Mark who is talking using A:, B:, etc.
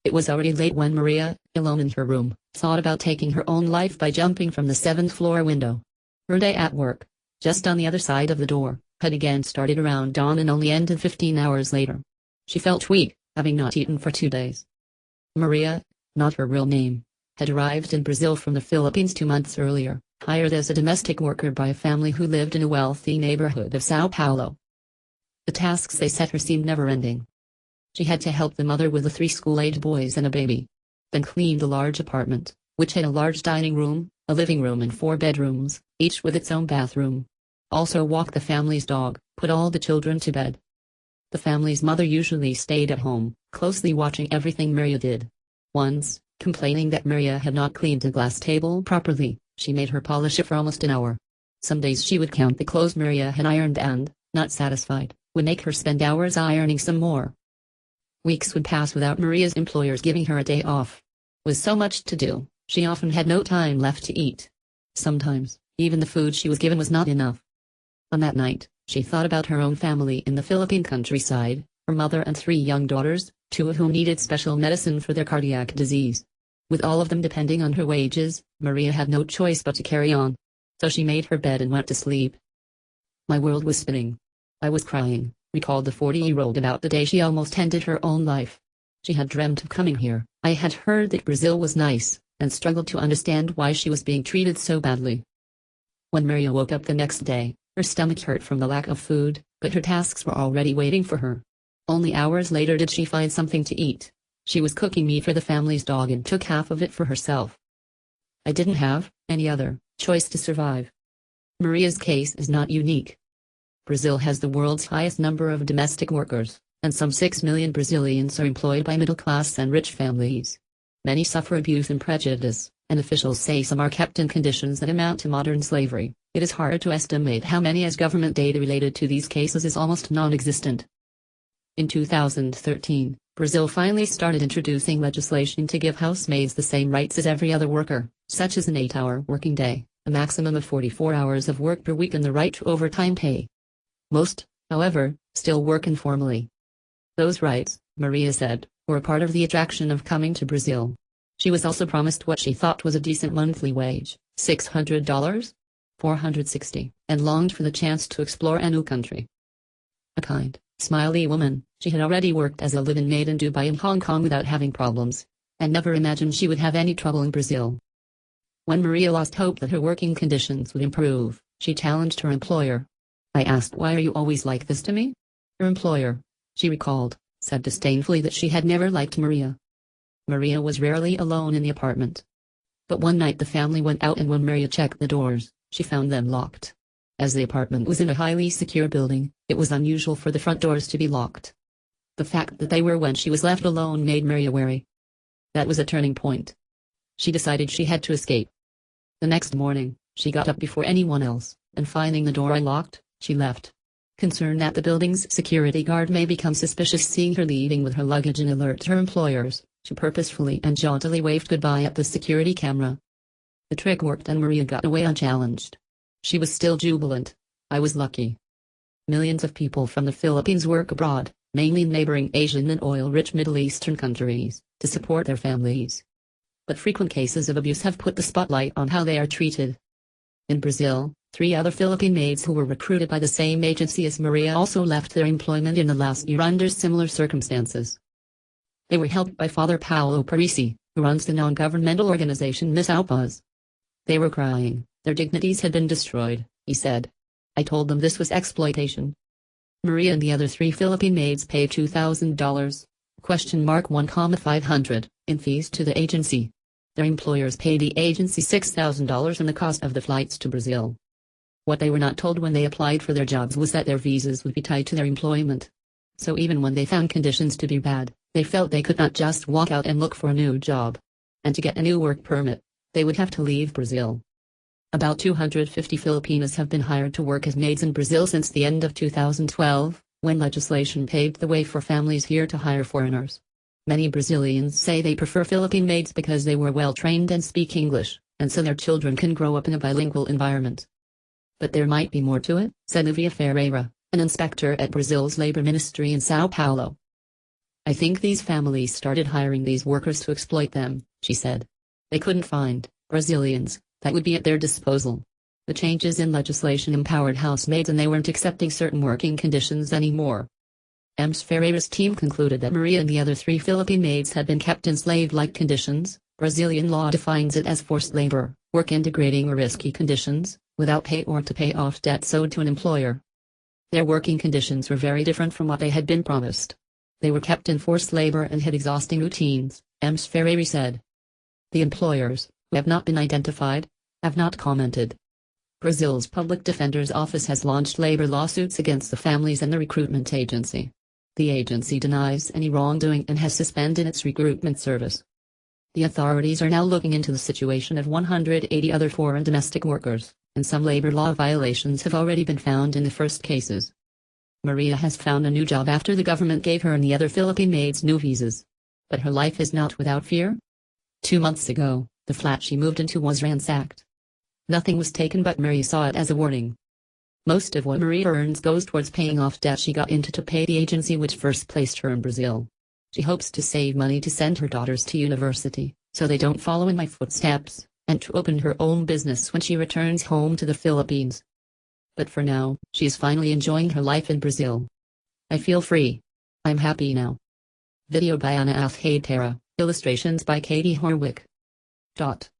A: It was already late when Maria, alone in her room, thought about taking her own life by jumping from the 7th-floor window. Her day at work, just on the other side of the door, had again started around dawn and only ended 15 hours later. She felt weak, having not eaten for 2 days. Maria, not her real name, had arrived in Brazil from the Philippines 2 months earlier, hired as a domestic worker by a family who lived in a wealthy neighborhood of São Paulo. The tasks they set her seemed never-ending. She had to help the mother with the 3 school-aged boys and a baby. Then clean the large apartment, which had a large dining room, a living room and 4 bedrooms, each with its own bathroom. Also walk the family's dog, put all the children to bed. The family's mother usually stayed at home, closely watching everything Maria did. Once, complaining that Maria had not cleaned the glass table properly, she made her polish it for almost an hour. Some days she would count the clothes Maria had ironed and, not satisfied, would make her spend hours ironing some more. Weeks would pass without Maria's employers giving her a day off. With so much to do, she often had no time left to eat. Sometimes, even the food she was given was not enough. On that night, she thought about her own family in the Philippine countryside, her mother and 3 young daughters, 2 of whom needed special medicine for their cardiac disease. With all of them depending on her wages, Maria had no choice but to carry on. So she made her bed and went to sleep. My world was spinning. I was crying, recalled the 40-year-old about the day she almost ended her own life. She had dreamt of coming here. I had heard that Brazil was nice, and struggled to understand why she was being treated so badly. When Maria woke up the next day, her stomach hurt from the lack of food, but her tasks were already waiting for her. Only hours later did she find something to eat. She was cooking meat for the family's dog and took half of it for herself. I didn't have any other choice to survive. Maria's case is not unique. Brazil has the world's highest number of domestic workers, and some 6 million Brazilians are employed by middle-class and rich families. Many suffer abuse and prejudice, and officials say some are kept in conditions that amount to modern slavery. It is hard to estimate how many, as government data related to these cases is almost non-existent. In 2013, Brazil finally started introducing legislation to give housemaids the same rights as every other worker, such as an 8-hour working day, a maximum of 44 hours of work per week and the right to overtime pay. Most, however, still work informally. Those rights, Maria said, were a part of the attraction of coming to Brazil. She was also promised what she thought was a decent monthly wage, $600, $460, and longed for the chance to explore a new country. A kind, smiley woman, she had already worked as a live-in maid in Dubai and Hong Kong without having problems, and never imagined she would have any trouble in Brazil. When Maria lost hope that her working conditions would improve, she challenged her employer. I asked, "Why are you always like this to me?" Her employer, she recalled, said disdainfully that she had never liked Maria. Maria was rarely alone in the apartment. But one night the family went out, and when Maria checked the doors, she found them locked. As the apartment was in a highly secure building, it was unusual for the front doors to be locked. The fact that they were when she was left alone made Maria wary. That was a turning point. She decided she had to escape. The next morning, she got up before anyone else, and finding the door unlocked, she left. Concerned that the building's security guard may become suspicious seeing her leaving with her luggage and alert her employers, she purposefully and jauntily waved goodbye at the security camera. The trick worked and Maria got away unchallenged. She was still jubilant. I was lucky. Millions of people from the Philippines work abroad, mainly in neighboring Asian and oil-rich Middle Eastern countries, to support their families. But frequent cases of abuse have put the spotlight on how they are treated. In Brazil, 3 other Philippine maids who were recruited by the same agency as Maria also left their employment in the last year under similar circumstances. They were helped by Father Paulo Parisi, who runs the non-governmental organization Miss Alpaz. They were crying, their dignities had been destroyed, he said. I told them this was exploitation. Maria and the other 3 Philippine maids paid $2,000, $1,500, in fees to the agency. Their employers paid the agency $6,000 in the cost of the flights to Brazil. What they were not told when they applied for their jobs was that their visas would be tied to their employment. So even when they found conditions to be bad, they felt they could not just walk out and look for a new job. And to get a new work permit, they would have to leave Brazil. About 250 Filipinas have been hired to work as maids in Brazil since the end of 2012, when legislation paved the way for families here to hire foreigners. Many Brazilians say they prefer Philippine maids because they were well trained and speak English, and so their children can grow up in a bilingual environment. But there might be more to it, said Livia Ferreira, an inspector at Brazil's labor ministry in São Paulo. I think these families started hiring these workers to exploit them, she said. They couldn't find Brazilians that would be at their disposal. The changes in legislation empowered housemaids and they weren't accepting certain working conditions anymore. Ms. Ferreira's team concluded that Maria and the other 3 Philippine maids had been kept in slave-like conditions. Brazilian law defines it as forced labor, work in degrading or risky conditions, without pay or to pay off debts owed to an employer. Their working conditions were very different from what they had been promised. They were kept in forced labor and had exhausting routines, Ms. Ferreira said. The employers, who have not been identified, have not commented. Brazil's public defender's office has launched labor lawsuits against the families and the recruitment agency. The agency denies any wrongdoing and has suspended its recruitment service. The authorities are now looking into the situation of 180 other foreign domestic workers, and some labor law violations have already been found in the first cases. Maria has found a new job after the government gave her and the other Philippine maids new visas. But her life is not without fear. 2 months ago, the flat she moved into was ransacked. Nothing was taken, but Maria saw it as a warning. Most of what Maria earns goes towards paying off debt she got into to pay the agency which first placed her in Brazil. She hopes to save money to send her daughters to university, so they don't follow in my footsteps, and to open her own business when she returns home to the Philippines. But for now, she is finally enjoying her life in Brazil. I feel free. I'm happy now. Video by Ana Alheitera, illustrations by Katie Horwick.